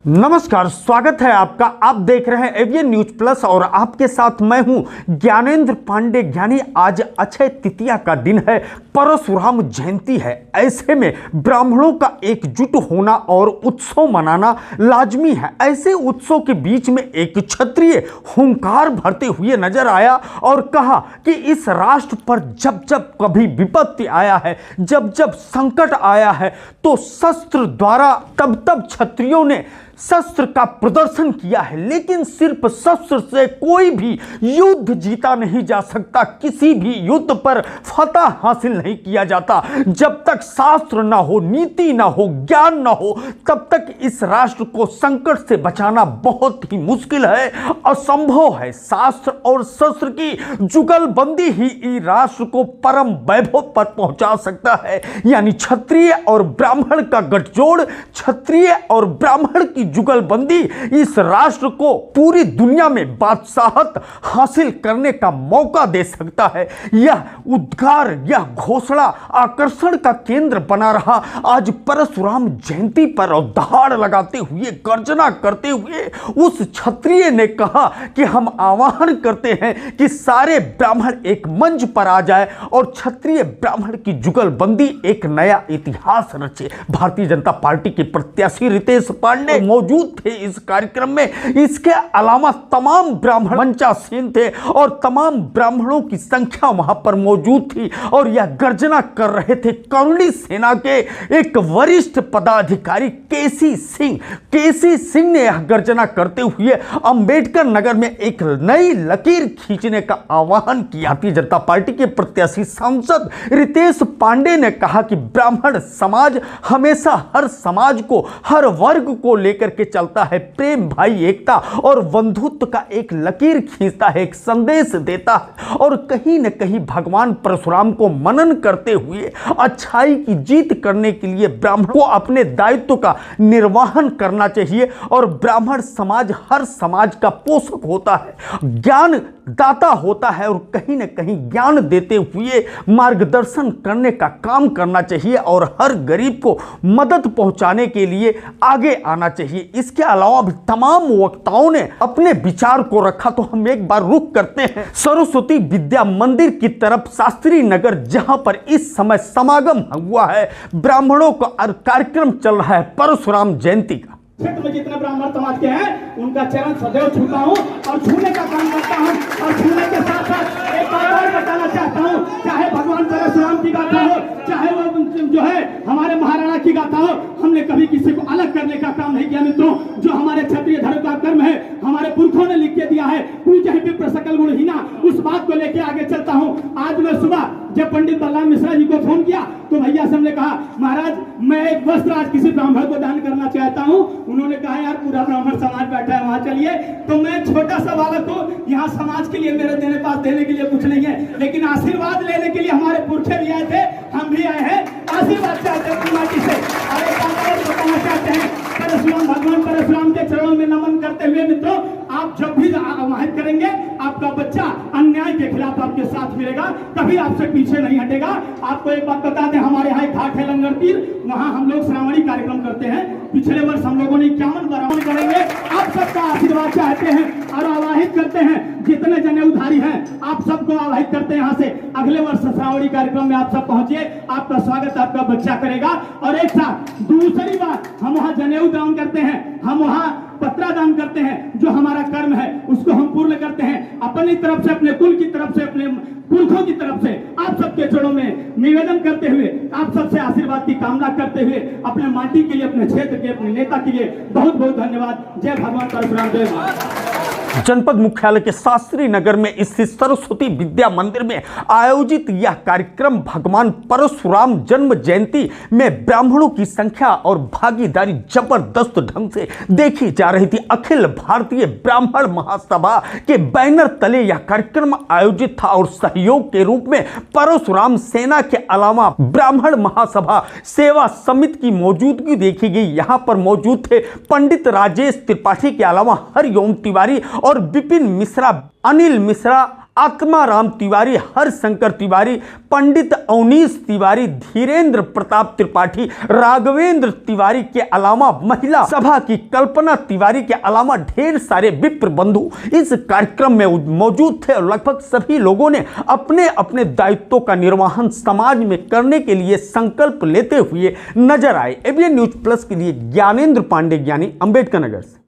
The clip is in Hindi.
नमस्कार, स्वागत है आपका। आप देख रहे हैं एवीएन न्यूज प्लस और आपके साथ मैं हूं ज्ञानेंद्र पांडे ज्ञानी। आज अक्षय तृतीया का दिन है, परशुराम जयंती है। ऐसे में ब्राह्मणों का एकजुट होना और उत्सव मनाना लाजमी है। ऐसे उत्सव के बीच में एक क्षत्रिय हुंकार भरते हुए नजर आया और कहा कि इस राष्ट्र पर जब जब कभी विपत्ति आया है, जब जब संकट आया है, तो शस्त्र द्वारा तब तब क्षत्रियों ने शस्त्र का प्रदर्शन किया है। लेकिन सिर्फ शस्त्र से कोई भी युद्ध जीता नहीं जा सकता, किसी भी युद्ध पर फतह हासिल नहीं किया जाता। जब तक शास्त्र ना हो, नीति ना हो, ज्ञान ना हो, तब तक इस राष्ट्र को संकट से बचाना बहुत ही मुश्किल है, असंभव है। शास्त्र और शस्त्र की जुगलबंदी ही इस राष्ट्र को परम वैभव पर पहुंचा सकता है। यानी क्षत्रिय और ब्राह्मण का गठजोड़, क्षत्रिय और ब्राह्मण की जुगलबंदी इस राष्ट्र को पूरी दुनिया में बादशाहत हासिल करने का मौका दे सकता है। यह उद्गार, यह घोषणा आकर्षण का केंद्र बना रहा। आज परशुराम जयंती पर और दहाड़ लगाते हुए, गर्जना करते हुए उस क्षत्रिय ने कहा कि हम आह्वान करते हैं कि सारे ब्राह्मण एक मंच पर आ जाए और क्षत्रिय ब्राह्मण की जुगलबंदी एक नया इतिहास रचे। भारतीय जनता पार्टी के प्रत्याशी रितेश पांडे मौजूद थे इस कार्यक्रम में। इसके अलावा तमाम ब्राह्मण मंचासीन थे और तमाम ब्राह्मणों की संख्या वहां पर मौजूद थी और यह गर्जना कर रहे थे करुणी सेना के एक वरिष्ठ पदाधिकारी केसी सिंह ने यह गर्जना करते हुए अंबेडकर नगर में एक नई लकीर खींचने का आह्वान किया। भारतीय जनता पार्टी के प्रत्याशी सांसद रितेश पांडे ने कहा कि ब्राह्मण समाज हमेशा हर समाज को, हर वर्ग को लेकर के चलता है। प्रेम, भाई, एकता और बंधुत्व का एक लकीर खींचता है, एक संदेश देता है और कहीं न कहीं भगवान परशुराम को मनन करते हुए अच्छाई की जीत करने के लिए ब्राह्मण को अपने दायित्व का निर्वहन करना चाहिए। और ब्राह्मण समाज हर समाज का पोषक होता है, ज्ञान दाता होता है और कहीं न कहीं ज्ञान देते हुए मार्गदर्शन करने का काम करना चाहिए और हर गरीब को मदद पहुंचाने के लिए आगे आना चाहिए। इसके अलावा भी तमाम वक्ताओं ने अपने विचार को रखा। तो हम एक बार रुक करते हैं सरस्वती विद्या मंदिर की तरफ, शास्त्री नगर, जहां पर इस समय समागम हुआ है ब्राह्मणों का और कार्यक्रम चल रहा है परशुराम जयंती का। क्षेत्र में जितने ब्राह्मण समाज के हैं उनका चरण सदैव छूता हूँ और छूने का काम करता हूँ। और छूने के साथ साथ एक बात और बताना चाहता हूँ, चाहे भगवान परशुराम की गाथा हो, चाहे वो जो है हमारे महाराणा की गाथा हो, हमने कभी किसी को अलग करने का काम नहीं किया। मित्रों, जो हमारे क्षत्रिय धर्म का कर्म है, हमारे पुरखों ने लिख के दिया है, पूज्य है विप्र सकल गुणहीना, उस बात को लेके आगे चलता हूँ। आज मैं सुबह जब पंडित बलराम मिश्रा जी को फोन किया तो भैया से हमने कहा, महाराज मैं एक वस्त्र आज किसी ब्राह्मण को दान करना चाहता हूँ। उन्होंने कहा यार पूरा ब्राह्मण समाज बैठा है, वहां चलिए। तो मैं छोटा सा बालक हूँ, यहाँ समाज के लिए मेरे पास देने के लिए कुछ नहीं है, लेकिन आशीर्वाद लेने के लिए हमारे पुरखे भी आए थे, हम भी आए हैं, आशीर्वाद चाहते हैं माटी से। और एक बात और बताना चाहते हैं, परशुराम, भगवान परशुराम के चरणों में नमन करते हुए मित्रों, आप जब भी आह्वान करेंगे आपका बच्चा अन्याय के खिलाफ आपके साथ मिलेगा, कभी आपसे पीछे नहीं हटेगा। आपको एक बात बता दें, हमारे यहाँ घाट है लंगर तीर, वहाँ हम लोग श्रावणी कार्यक्रम करते हैं। पिछले वर्ष हम लोगों ने 51 बराबर करेंगे। आप सबका आशीर्वाद चाहते हैं और आवाहित करते हैं, जितने जने उधारी हैं आप सबको आवाहित करते हैं यहाँ से। अगले वर्ष श्रावणी कार्यक्रम में आप सब पहुंचिए, आपका स्वागत आपका बच्चा करेगा। और एक साथ दूसरी बात, हम वहाँ जनेऊ दान करते हैं, हम वहाँ पत्रा दान करते हैं। जो हमारा कर्म है उसको हम पूर्ण करते हैं अपनी तरफ से, अपने कुल की तरफ से, अपने पुरखों की तरफ से। आप सबके चरणों में निवेदन करते हुए, आप सबसे आशीर्वाद की कामना करते हुए, अपने माटी के लिए, अपने क्षेत्र के, अपने नेता के लिए बहुत बहुत धन्यवाद। जय भगवान परशुराम देव। जनपद मुख्यालय के शास्त्री नगर में स्थित सरस्वती विद्या मंदिर में आयोजित यह कार्यक्रम भगवान परशुराम जन्म जयंती में ब्राह्मणों की संख्या और भागीदारी जबरदस्त ढंग से देखी जा रही थी। अखिल भारतीय ब्राह्मण महासभा के बैनर तले यह कार्यक्रम आयोजित था और सहयोग के रूप में परशुराम सेना के अलावा ब्राह्मण महासभा सेवा समिति की मौजूदगी देखी गई। यहाँ पर मौजूद थे पंडित राजेश त्रिपाठी के अलावा हरिओम तिवारी और विपिन मिश्रा, अनिल मिश्रा, आत्माराम तिवारी, हरशंकर तिवारी, पंडित अवनीश तिवारी, धीरेन्द्र प्रताप त्रिपाठी, राघवेंद्र तिवारी के अलावा महिला सभा की कल्पना तिवारी के अलावा ढेर सारे विप्र बंधु इस कार्यक्रम में मौजूद थे और लगभग सभी लोगों ने अपने अपने दायित्वों का निर्वहन समाज में करने के लिए संकल्प लेते हुए नजर आए। एबीएन न्यूज प्लस के लिए ज्ञानेंद्र पांडे, ज्ञानी, अंबेडकर नगर से।